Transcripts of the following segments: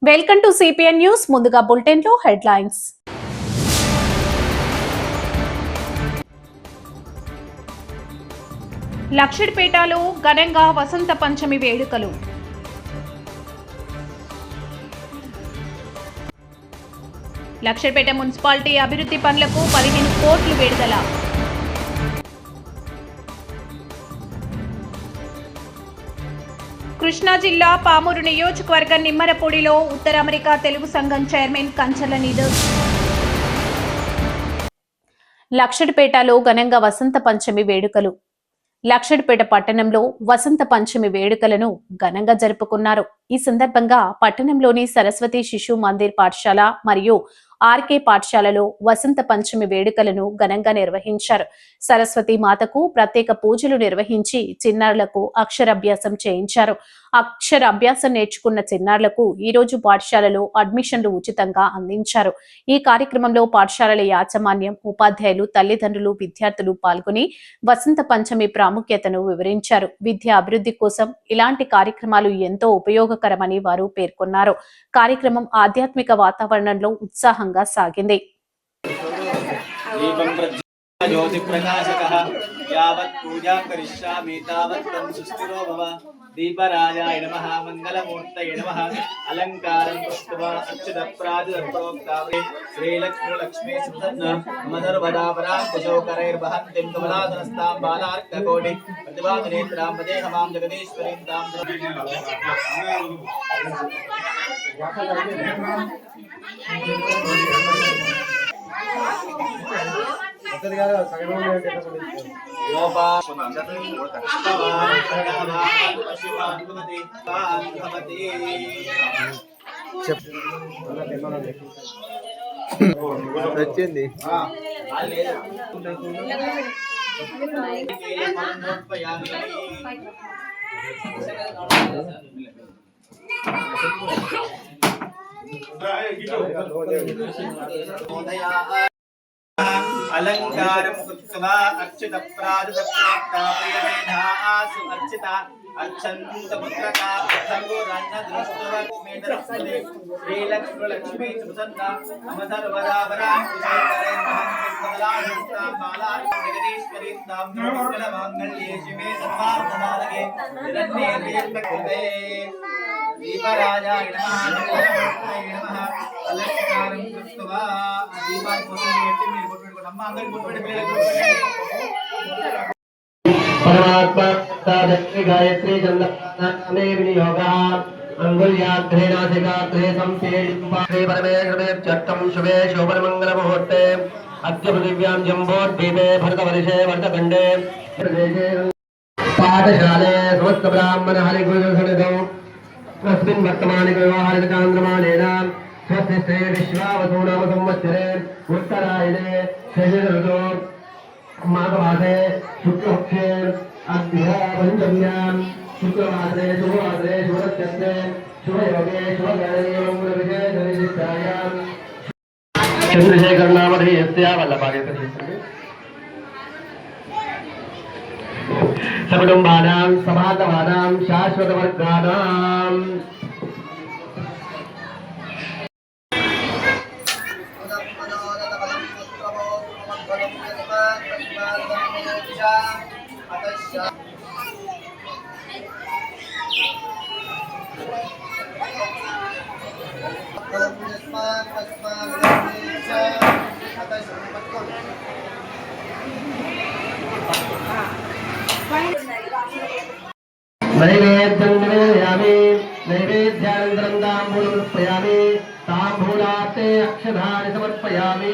Welcome to CPN news. ముందుగా bulletin లో headlines. లక్షిడిపేటలో ఘనంగా వసంత పంచమి వేడుకలు. లక్షిడిపేట మున్సిపాలిటీ అభివృద్ధి పనులకు 15 కోట్లు విడుదల. కృష్ణా జిల్లా పామూరు నియోజకవర్గం నిమ్మరపూడిలో ఉత్తర అమెరికా తెలుగు సంఘం చైర్మన్ కంచర్ల నిధుల్. లక్షడిపేటలో ఘనంగా వసంత పంచమి వేడుకలు. లక్షడిపేట పట్టణంలో వసంత పంచమి వేడుకలను ఘనంగా జరుపుకున్నారు. ఈ సందర్భంగా పట్టణంలోని సరస్వతి శిశు మందిర్ పాఠశాల మరియు ఆర్కే పాఠశాలలో వసంత పంచమి వేడుకలను ఘనంగా నిర్వహించారు. సరస్వతి మాతకు ప్రత్యేక పూజలు నిర్వహించి చిన్నారులకు అక్షరాభ్యాసం చేయించారు. అక్షరాభ్యాసం నేర్చుకున్న చిన్నారులకు ఈ రోజు పాఠశాలలో అడ్మిషన్లు ఉచితంగా అందించారు. ఈ కార్యక్రమంలో పాఠశాలల యాజమాన్యం, ఉపాధ్యాయులు, తల్లిదండ్రులు, విద్యార్థులు పాల్గొని వసంత పంచమి ప్రాముఖ్యతను వివరించారు. విద్యా అభివృద్ధి కోసం ఇలాంటి కార్యక్రమాలు ఎంతో ఉపయోగకరమని వారు పేర్కొన్నారు. కార్యక్రమం ఆధ్యాత్మిక వాతావరణంలో ఉత్సాహంగా సాగింది. ज्योति प्रकाशकः यावत् पूजा करिष्यामि तावत् तं सुस्थिरो भव. दीपराजाय नमः. मंगलमूर्तये नमः. अलंकारं पुष्पवा अच्युतप्रादिप्रोक्तावे श्रीलक्ष्मी सुप्रसन्न मदर्वदापराकुशोकरैर्वहन्तीं कमलाधनस्तां बालार्ककोटि प्रतिभानेत्रां वदे हमां जगदीश्वरीं तां వచ్చింది. अलंकारं कुत्वा अच्युतप्रादिप्रोक्ताप्रियमेधासु अर्चिता अच्छन्तपुत्रका अथर्वोरण्यदृष्टवक्ष्मेदरस्पदे श्रीलक्ष्मी सुप्रसन्ना अमधर्वदावराकुशेकरैर्वहन्तीं कमलाधनस्तां बालार्कजगदीश्वरीं तां मंगलमाङ्गल्ये शिवे सर्वार्थसाधके निरन्ये प्रियकृते. दीपराजाय नमः. नमः. अलंकारं कृत्वा दीपान् पोषयति మీరు కొట్టుకోండి. అమ్మ అందరూ కొట్టుకోండి. పిల్లలు కొట్టుకోండి. परमात्मा तादृशी गायत्री चंद्रनामे विनियोगः अंगुल्याग्रे नासिकाग्रे संपेलिम्बाग्रे परमेश्वरे चट्टं शुभे शोभनमंगल मुहूर्ते अद्य पृथिव्यां जम्बोद्वीपे भरतवर्षे भरतखण्डे पाठशाले समस्त ब्राह्मण हरिगुरुसनिधौ अस्मिन् वर्तमाने व्यवहारिकान्द्रमाणेन स्वस्ति श्री विश्वावसु नाम संवत्सरे उत्तरायणे शशिऋतौ माघमासे शुक्लपक्षे अद्य पंचम्यां शुक्रवासरे शुभवासरे शुभनक्षत्रे शुभयोगे शुभगणे मंगलविजयधनिष्ठायां चंद्रशेखर नामधेयस्य वल्लभार्यकथेयस्य सकुटुम्बानां समागमानां शाश्वतवर्गाणां नैवेद्यं निवेदयामि. नैवेद्यानन्तरं ताम्बूलं समर्पयामि. ताम्बूलार्थे अक्षतानि समर्पयामि.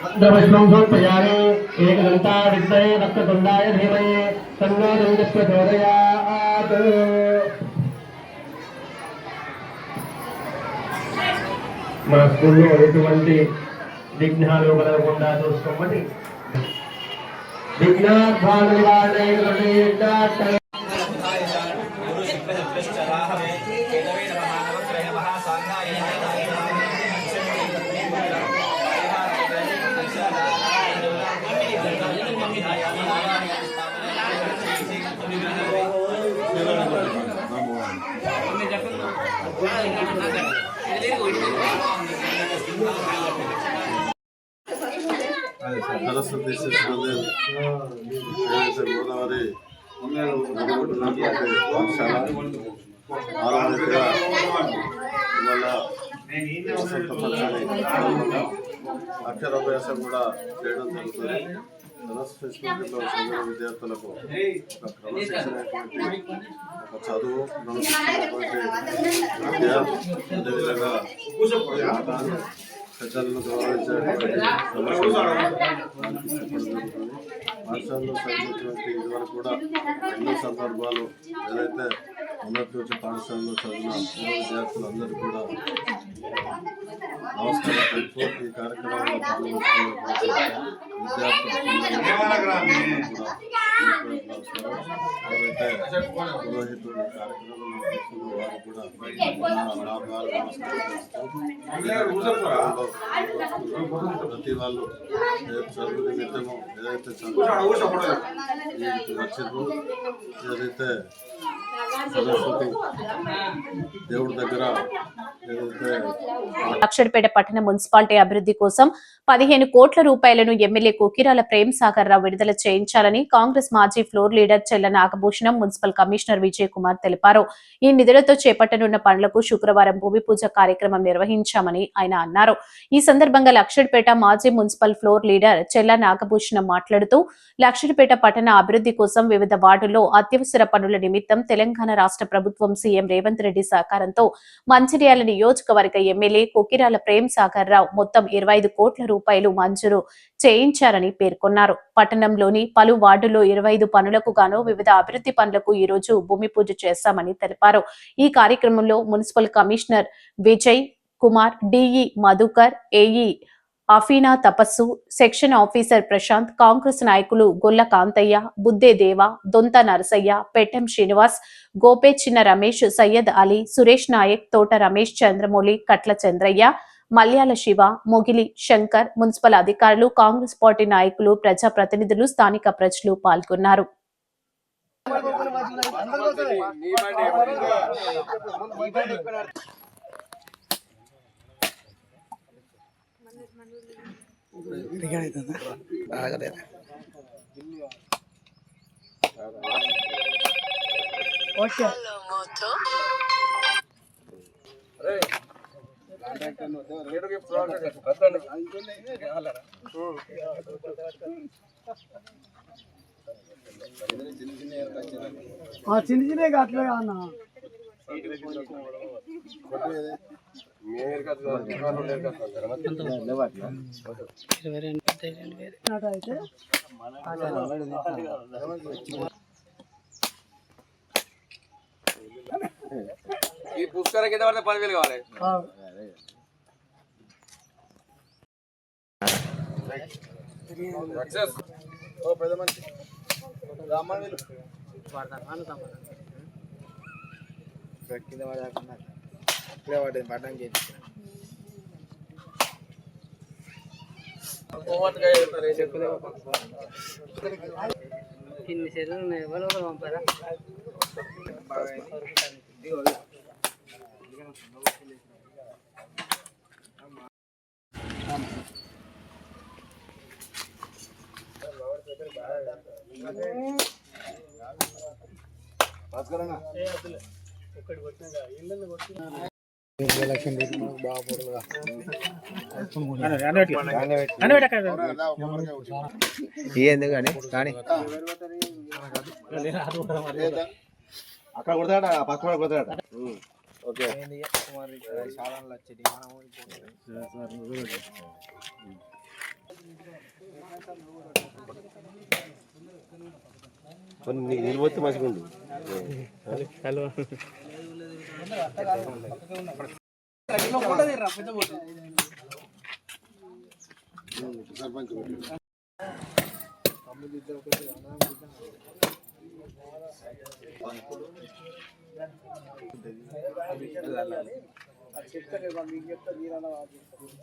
मन्त्रपुष्पं समर्पयामि. एकदन्ताय विद्महे वक्रतुण्डाय धीमहि तन्नो दन्तिः प्रचोदयात्. మన స్కూల్లో ఎటువంటి విఘ్నాలు కలగకుండా చూసుకోమని విఘ్నార్థాల నివారణే చెప్పండి. సరస్వతి శిశుమందిర్ గోదావరి పాఠశాల ఆరోగ్యంగా ఇవాళ వసంత పంచమి అక్షరాభ్యాసం కూడా చేయడం జరుగుతుంది. సరస్వతి శిశుమందిర్లో చదివిన విద్యార్థులకు ఒక క్రమశిక్షణటువంటి ఒక చదువు క్రమశిక్షణటువంటి విద్య అదేవిధంగా పెద్దలను గౌరవించేటువంటి పాఠశాలలో చదివినటువంటి ఇదివరకు కూడా ఎన్నో సందర్భాలు ఏదైతే మొదటి నుంచి పాఠశాలలో చదివిన విద్యార్థులందరూ కూడా నమస్కారం తెలుపు ఈ కార్యక్రమంలో పాల్గొంటున్నటువంటి ఎవరైతే పురోహితుడు కార్యక్రమంలో వారు కూడా ప్రతి వాళ్ళు చదువు నిమిత్తము ఏదైతే చదువు వచ్చారో ఏదైతే సరస్వతి దేవుడి దగ్గర ఏదైతే లక్షడిపేట పట్టణ మున్సిపాలిటీ అభివృద్ధి కోసం 15 కోట్ల రూపాయలను ఎమ్మెల్యే కోకిరాల ప్రేమ్ సాగర్ రావు విడుదల చేయించాలని కాంగ్రెస్ మాజీ ఫ్లోర్ లీడర్ చెల్ల నాగభూషణం మున్సిపల్ కమిషనర్ విజయ్ కుమార్ తెలిపారు. ఈ నిధులతో చేపట్టనున్న పనులకు శుక్రవారం భూమి పూజ కార్యక్రమం నిర్వహించామని ఆయన అన్నారు. ఈ సందర్భంగా లక్షడిపేట మాజీ మున్సిపల్ ఫ్లోర్ లీడర్ చెల్ల నాగభూషణం మాట్లాడుతూ లక్షడిపేట పట్టణ అభివృద్ధి కోసం వివిధ వార్డుల్లో అత్యవసర పనుల నిమిత్తం తెలంగాణ రాష్ట్ర ప్రభుత్వం సీఎం రేవంత్ రెడ్డి సహకారంతో మంచిర్యాల నియోజకవర్గ ఎమ్మెల్యే కోకిరాల ప్రేమ్ సాగర్ రావు మొత్తం 25 కోట్ల రూపాయలు మంజూరు చేయించారని పేర్కొన్నారు. పట్టణంలోని పలు వార్డుల్లో 25 పనులకు గాను వివిధ అభివృద్ధి పనులకు ఈ రోజు భూమి పూజ చేశామని తెలిపారు. ఈ కార్యక్రమంలో municipal commissioner Vijay Kumar, DE Madhukar, AE అఫీనా తపస్సు, సెక్షన్ ఆఫీసర్ ప్రశాంత్, కాంగ్రెస్ నాయకులు గొల్ల కాంతయ్య, బుద్దే దేవ, దొంత నరసయ్య, పెట్టెం శ్రీనివాస్, గోపే చిన్న రమేష్, సయ్యద్ అలీ, సురేష్ నాయక్, తోట రమేష్, చంద్రమౌళి, కట్ల చంద్రయ్య, మల్యాల శివ, మొగిలి శంకర్, మున్సిపల్ అధికారులు, కాంగ్రెస్ పార్టీ నాయకులు, ప్రజాప్రతినిధులు, స్థానిక ప్రజలు పాల్గొన్నారు. చిన్న అట్లా అన్న ఈ పుస్తకాల కింద పడితే 10,000 కావాలి. సక్సెస్ ఓ పెద్ద మంచి రామన్ వీళ్ళు కింద పడకుండా ఇప్పుడే పడ్డది పడ్డం చేసి ఇన్ని సెట్లు ఉన్నాయి. ఎవరు పంపారా? అక్కడ కొడతాడ పక్క కొడతాడ. ఓకే నీళ్ళు పోతే మంచిగా ఉండు.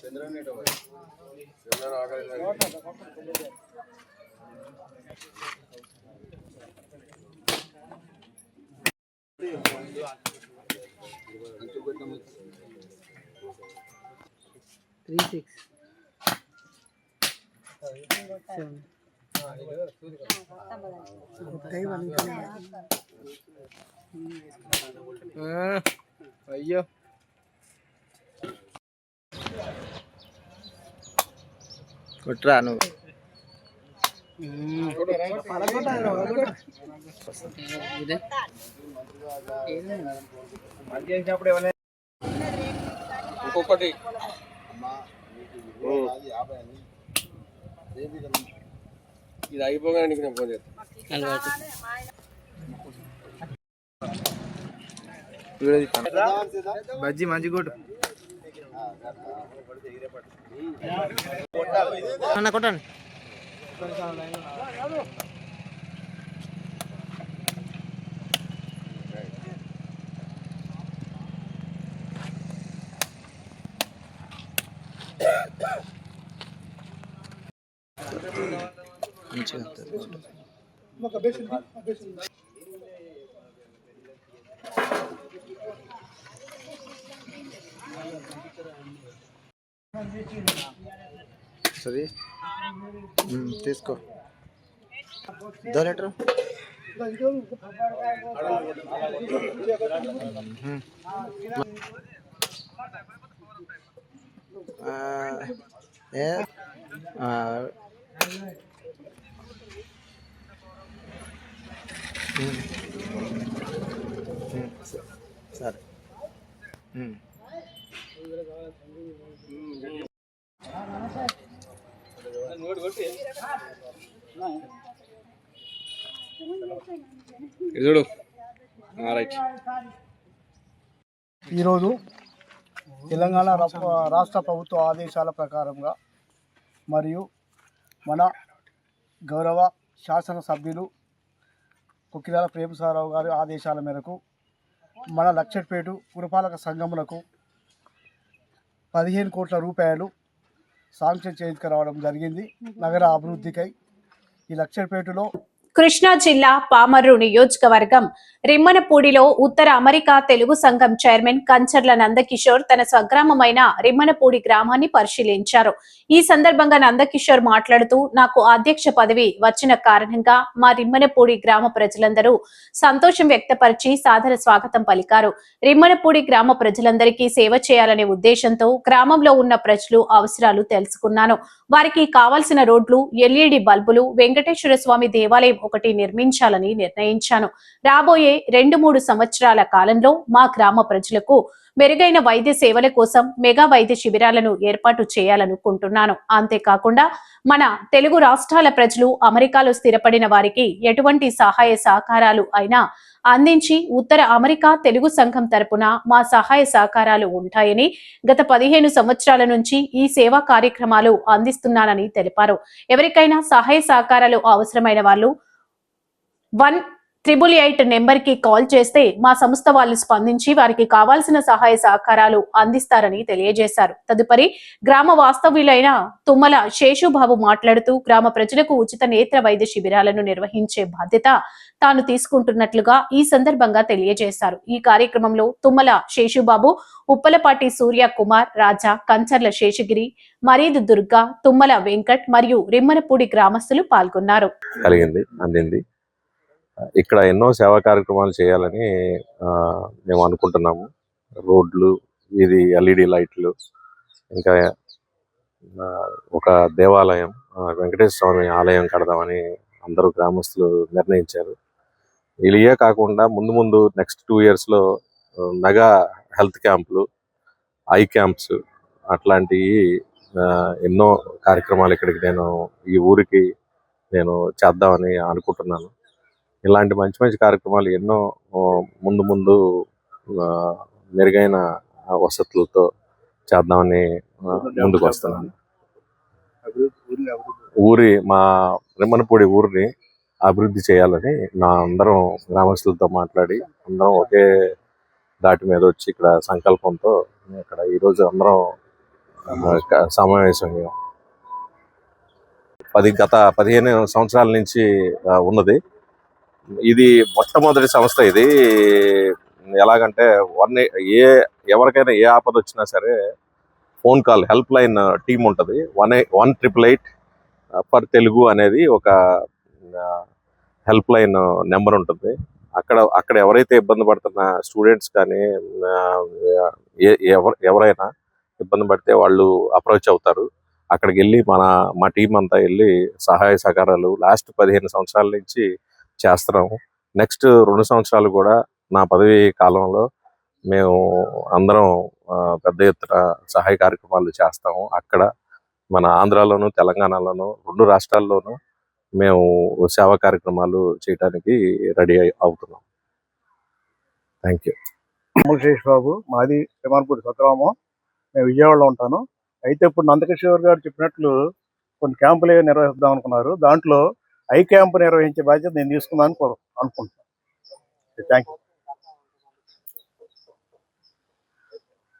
చంద్ర అయ్యో కొట్రా నువ్వు ఇంకొకటి ఇది అయిపోగానే నీకు నేను ఫోన్ చేస్తాను. బజ్జీ మంచి కొట్టు కొట్టండి. సరే తీసుకో 2 లీటర్ సరే చూడు. ఈరోజు తెలంగాణ రాష్ట్ర ప్రభుత్వ ఆదేశాల ప్రకారంగా మరియు మన గౌరవ శాసనసభ్యులు కొక్కిరాల ప్రేమసారావు గారి ఆదేశాల మేరకు మన లక్షట్పేట పురపాలక సంఘములకు 15 కోట్ల రూపాయలు శాంక్షన్ చేసుకురావడం జరిగింది నగర అభివృద్ధికై. ఈ లక్షట్పేటలో కృష్ణా జిల్లా పామర్రు నియోజకవర్గం రిమ్మనపూడిలో ఉత్తర అమెరికా తెలుగు సంఘం చైర్మన్ కంచర్ల నందకిషోర్ తన స్వగ్రామమైన రిమ్మనపూడి గ్రామాన్ని పరిశీలించారు. ఈ సందర్భంగా నందకిషోర్ మాట్లాడుతూ, నాకు అధ్యక్ష పదవి వచ్చిన కారణంగా మా రిమ్మనపూడి గ్రామ ప్రజలందరూ సంతోషం వ్యక్తపరిచి సాదర స్వాగతం పలికారు. రిమ్మనపూడి గ్రామ ప్రజలందరికీ సేవ చేయాలనే ఉద్దేశంతో గ్రామంలో ఉన్న ప్రజలు అవసరాలు తెలుసుకున్నాను. వారికి కావాల్సిన రోడ్లు, ఎల్ఈడి బల్బులు, వెంకటేశ్వర స్వామి దేవాలయం ఒకటి నిర్మించాలని నిర్ణయించాను. రాబోయే 2-3 సంవత్సరాల కాలంలో మా గ్రామ ప్రజలకు మెరుగైన వైద్య సేవల కోసం మెగా వైద్య శిబిరాలను ఏర్పాటు చేయాలనుకుంటున్నాను. అంతేకాకుండా మన తెలుగు రాష్ట్రాల ప్రజలు అమెరికాలో స్థిరపడిన వారికి ఎటువంటి సహాయ సహకారాలు అయినా అందించి ఉత్తర అమెరికా తెలుగు సంఘం తరపున మా సహాయ సహకారాలు ఉంటాయని గత 15 సంవత్సరాల నుంచి ఈ సేవా కార్యక్రమాలు అందిస్తున్నానని తెలిపారు. ఎవరికైనా సహాయ సహకారాలు అవసరమైన వాళ్ళు 1-888 నెంబర్ కి కాల్ చేస్తే మా సంస్థ వాళ్ళు స్పందించి వారికి కావాల్సిన సహాయ సహకారాలు అందిస్తారని తెలియజేశారు. తదుపరి గ్రామ వాస్తవ్యులైన తుమ్మల శేషుబాబు మాట్లాడుతూ, గ్రామ ప్రజలకు ఉచిత నేత్ర వైద్య శిబిరాలను నిర్వహించే బాధ్యత తాను తీసుకుంటున్నట్లుగా ఈ సందర్భంగా తెలియజేశారు. ఈ కార్యక్రమంలో తుమ్మల శేషుబాబు, ఉప్పలపాటి సూర్య కుమార్, రాజా, కంచర్ల శేషగిరి, మరీదు దుర్గా, తుమ్మల వెంకట్ మరియు రిమ్మనపూడి గ్రామస్తులు పాల్గొన్నారు. అందింది. ఇక్కడ ఎన్నో సేవా కార్యక్రమాలు చేయాలని మేము అనుకుంటున్నాము. రోడ్లు, వీధి ఎల్ఈడి లైట్లు, ఇంకా ఒక దేవాలయం, వెంకటేశ్వర స్వామి ఆలయం కడదామని అందరూ గ్రామస్తులు నిర్ణయించారు. ఇవే కాకుండా ముందు నెక్స్ట్ 2 years లో మెగా హెల్త్ క్యాంపులు, ఐ క్యాంప్స్ అట్లాంటివి ఎన్నో కార్యక్రమాలు ఇక్కడికి ఈ ఊరికి నేను చేద్దామని అనుకుంటున్నాను. ఇలాంటి మంచి కార్యక్రమాలు ఎన్నో ముందు మెరుగైన వసతులతో చేద్దామని ముందుకు వస్తున్నాను. మా రిమ్మనపూడి ఊరిని అభివృద్ధి చేయాలని అందరం గ్రామస్తులతో మాట్లాడి అందరం ఒకే దాటి మీద వచ్చి ఇక్కడ సంకల్పంతో ఇక్కడ ఈరోజు అందరం సమావేశమయ్యాం. గత 15 సంవత్సరాల నుంచి ఉన్నది. ఇది మొట్టమొదటి సంస్థ. ఇది ఎలాగంటే ఏ ఎవరికైనా ఏ ఆపద వచ్చినా సరే phone call help line team ఉంటుంది 18888 ఫర్ తెలుగు అనేది ఒక హెల్ప్ లైన్ నెంబర్ ఉంటుంది. అక్కడ ఎవరైతే ఇబ్బంది పడుతున్న స్టూడెంట్స్ కానీ ఎవరైనా ఇబ్బంది పడితే వాళ్ళు అప్రోచ్ అవుతారు. అక్కడికి వెళ్ళి మా టీం అంతా వెళ్ళి సహాయ సహకారాలు లాస్ట్ 15 సంవత్సరాల నుంచి చేస్తున్నాము. నెక్స్ట్ 2 సంవత్సరాలు కూడా నా పదవి కాలంలో మేము అందరం పెద్ద ఎత్తున సహాయ కార్యక్రమాలు చేస్తాము. అక్కడ మన ఆంధ్రాలోను తెలంగాణలోను 2 రాష్ట్రాల్లోనూ మేము సేవా కార్యక్రమాలు చేయడానికి రెడీ అవుతున్నాం. Thank you. శేష్ బాబు, మాది తిమాన్పూడి సత్రామం. నేను విజయవాడలో ఉంటాను. అయితే ఇప్పుడు నందకిషోర్ గారు చెప్పినట్లు కొన్ని క్యాంపులు నిర్వహిద్దాం అనుకున్నారు. దాంట్లో ఐ క్యాంపు నిర్వహించే బాధ్యత నేను తీసుకుందాం అనుకుంటున్నాను. Thank you.